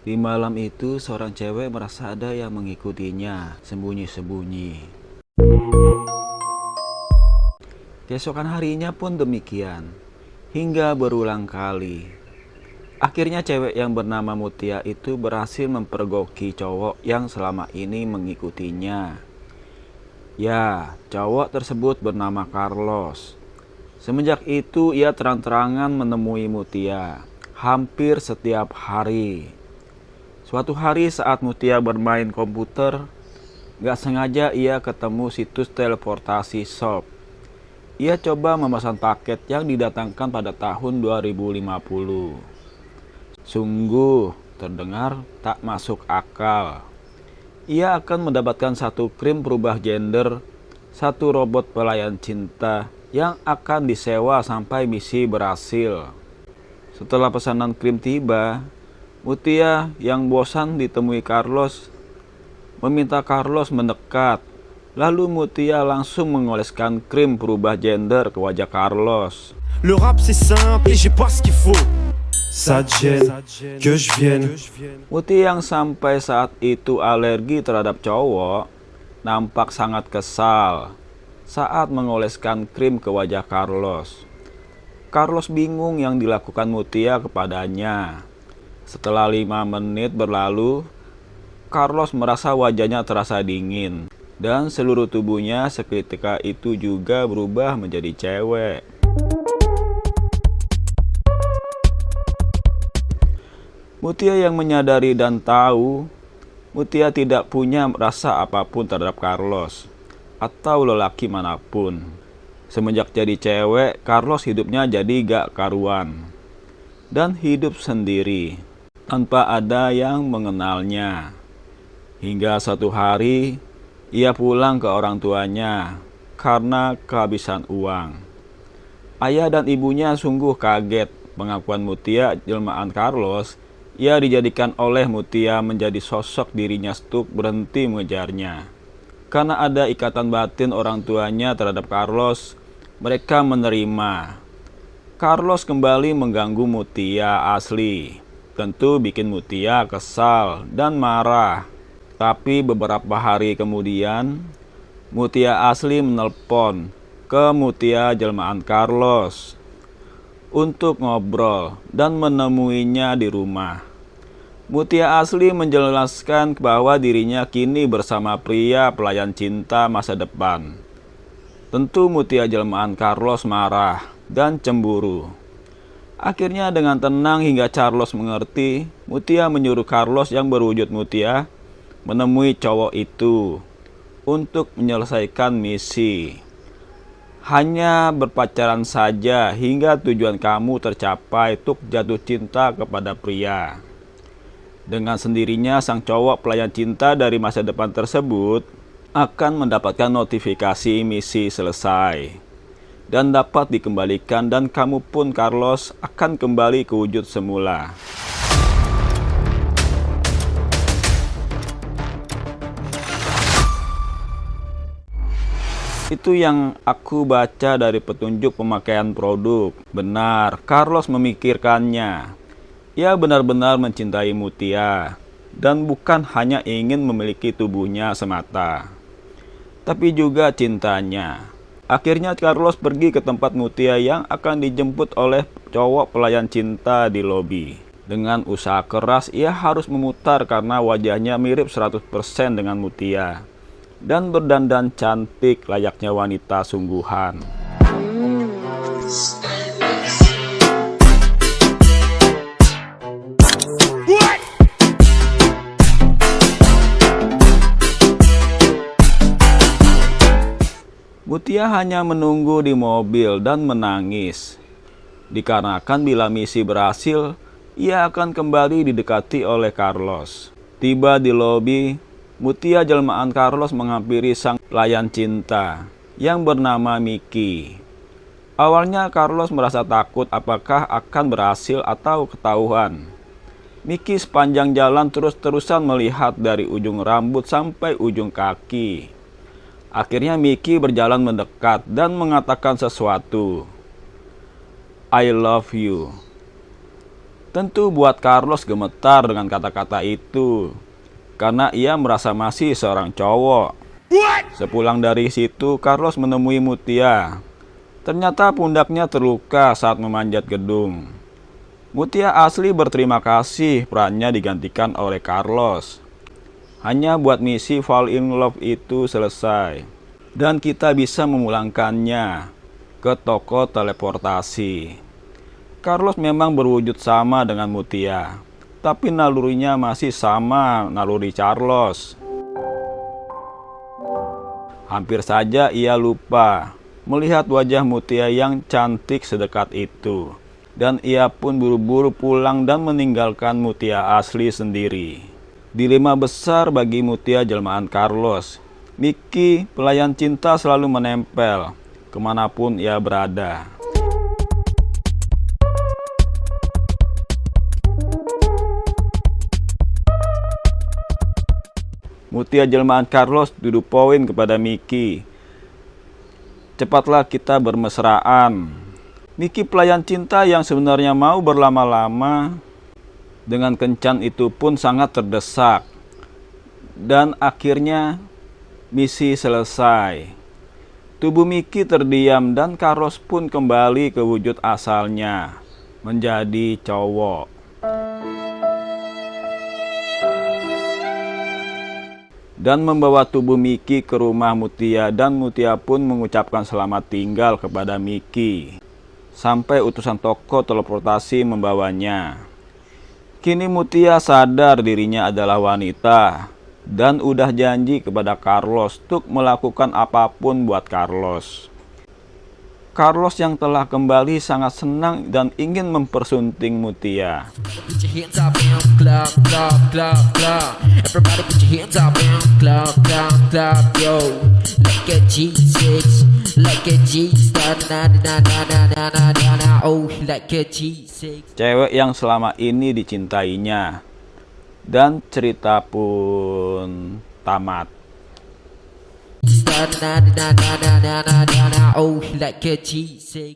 Di malam itu, seorang cewek merasa ada yang mengikutinya sembunyi-sembunyi. Keesokan harinya pun demikian, hingga berulang kali. Akhirnya cewek yang bernama Mutia itu berhasil mempergoki cowok yang selama ini mengikutinya. Ya, cowok tersebut bernama Carlos. Semenjak itu ia terang-terangan menemui Mutia hampir setiap hari. Suatu hari saat Mutia bermain komputer, gak sengaja ia ketemu situs teleportasi shop. Ia coba memesan paket yang didatangkan pada tahun 2050. Sungguh terdengar tak masuk akal. Ia akan mendapatkan satu krim berubah gender, satu robot pelayan cinta yang akan disewa sampai misi berhasil. Setelah pesanan krim tiba, Mutia yang bosan ditemui Carlos meminta Carlos mendekat. Lalu Mutia langsung mengoleskan krim berubah gender ke wajah Carlos. Le rap c'est simple et j'ai pas ce qu'il faut. Ça te gêne que je vienne. Mutia yang sampai saat itu alergi terhadap cowok nampak sangat kesal saat mengoleskan krim ke wajah Carlos. Carlos bingung yang dilakukan Mutia kepadanya. Setelah 5 menit berlalu, Carlos merasa wajahnya terasa dingin dan seluruh tubuhnya seketika itu juga berubah menjadi cewek. Mutia yang menyadari dan tahu Mutia tidak punya rasa apapun terhadap Carlos atau lelaki manapun. Semenjak jadi cewek, Carlos hidupnya jadi gak karuan dan hidup sendiri tanpa ada yang mengenalnya. Hingga suatu hari ia pulang ke orang tuanya karena kehabisan uang. Ayah dan ibunya sungguh kaget pengakuan Mutia jelmaan Carlos. Ia dijadikan oleh Mutia menjadi sosok dirinya untuk berhenti mengejarnya. Karena ada ikatan batin orang tuanya terhadap Carlos, mereka menerima. Carlos kembali mengganggu Mutia asli. Tentu bikin Mutia kesal dan marah. Tapi beberapa hari kemudian, Mutia asli menelpon ke Mutia jelmaan Carlos untuk ngobrol dan menemuinya di rumah. Mutia asli menjelaskan bahwa dirinya kini bersama pria pelayan cinta masa depan. Tentu Mutia jelmaan Carlos marah dan cemburu. Akhirnya dengan tenang hingga Carlos mengerti, Mutia menyuruh Carlos yang berwujud Mutia menemui cowok itu untuk menyelesaikan misi. Hanya berpacaran saja hingga tujuan kamu tercapai untuk jatuh cinta kepada pria. Dengan sendirinya sang cowok pelayan cinta dari masa depan tersebut akan mendapatkan notifikasi misi selesai dan dapat dikembalikan, dan kamu pun Carlos akan kembali ke wujud semula. Itu yang aku baca dari petunjuk pemakaian produk. Benar, Carlos memikirkannya. Ia benar-benar mencintai Mutia dan bukan hanya ingin memiliki tubuhnya semata, tapi juga cintanya. Akhirnya Carlos pergi ke tempat Mutia yang akan dijemput oleh cowok pelayan cinta di lobi. Dengan usaha keras ia harus memutar karena wajahnya mirip 100% dengan Mutia dan berdandan cantik layaknya wanita sungguhan. Mutia hanya menunggu di mobil dan menangis. Dikarenakan bila misi berhasil, ia akan kembali didekati oleh Carlos. Tiba di lobi, Mutia jelmaan Carlos menghampiri sang pelayan cinta yang bernama Mickey. Awalnya Carlos merasa takut apakah akan berhasil atau ketahuan. Mickey sepanjang jalan terus-terusan melihat dari ujung rambut sampai ujung kaki. Akhirnya Mickey berjalan mendekat dan mengatakan sesuatu. I love you. Tentu buat Carlos gemetar dengan kata-kata itu, karena ia merasa masih seorang cowok. Sepulang dari situ, Carlos menemui Mutia. Ternyata pundaknya terluka saat memanjat gedung. Mutia asli berterima kasih perannya digantikan oleh Carlos. Hanya buat misi Fall in Love itu selesai. Dan kita bisa memulangkannya ke toko teleportasi. Carlos memang berwujud sama dengan Mutia, tapi nalurinya masih sama naluri Carlos. Hampir saja ia lupa melihat wajah Mutia yang cantik sedekat itu. Dan ia pun buru-buru pulang dan meninggalkan Mutia asli sendiri. Dilema besar bagi Mutia jelmaan Carlos. Mickey, pelayan cinta, selalu menempel kemanapun ia berada. Mutia jelmaan Carlos duduk poin kepada Mickey. Cepatlah kita bermesraan. Mickey pelayan cinta yang sebenarnya mau berlama-lama dengan kencan itu pun sangat terdesak. Dan akhirnya misi selesai. Tubuh Mickey terdiam dan Carlos pun kembali ke wujud asalnya, menjadi cowok. Dan membawa tubuh Mickey ke rumah Mutia, dan Mutia pun mengucapkan selamat tinggal kepada Mickey sampai utusan toko teleportasi membawanya. Kini Mutia sadar dirinya adalah wanita dan udah janji kepada Carlos untuk melakukan apapun buat Carlos. Carlos yang telah kembali sangat senang dan ingin mempersunting Mutia. Put your hands up and clap, clap, clap, clap. Everybody put your hands up and clap, clap, clap, yo. Like a G6, like a G-star, na na na na na na na na. Oh, like a G6. Cewek yang selama ini dicintainya. Dan cerita pun tamat. Star, na na na na na na na na. Oh, like a G6.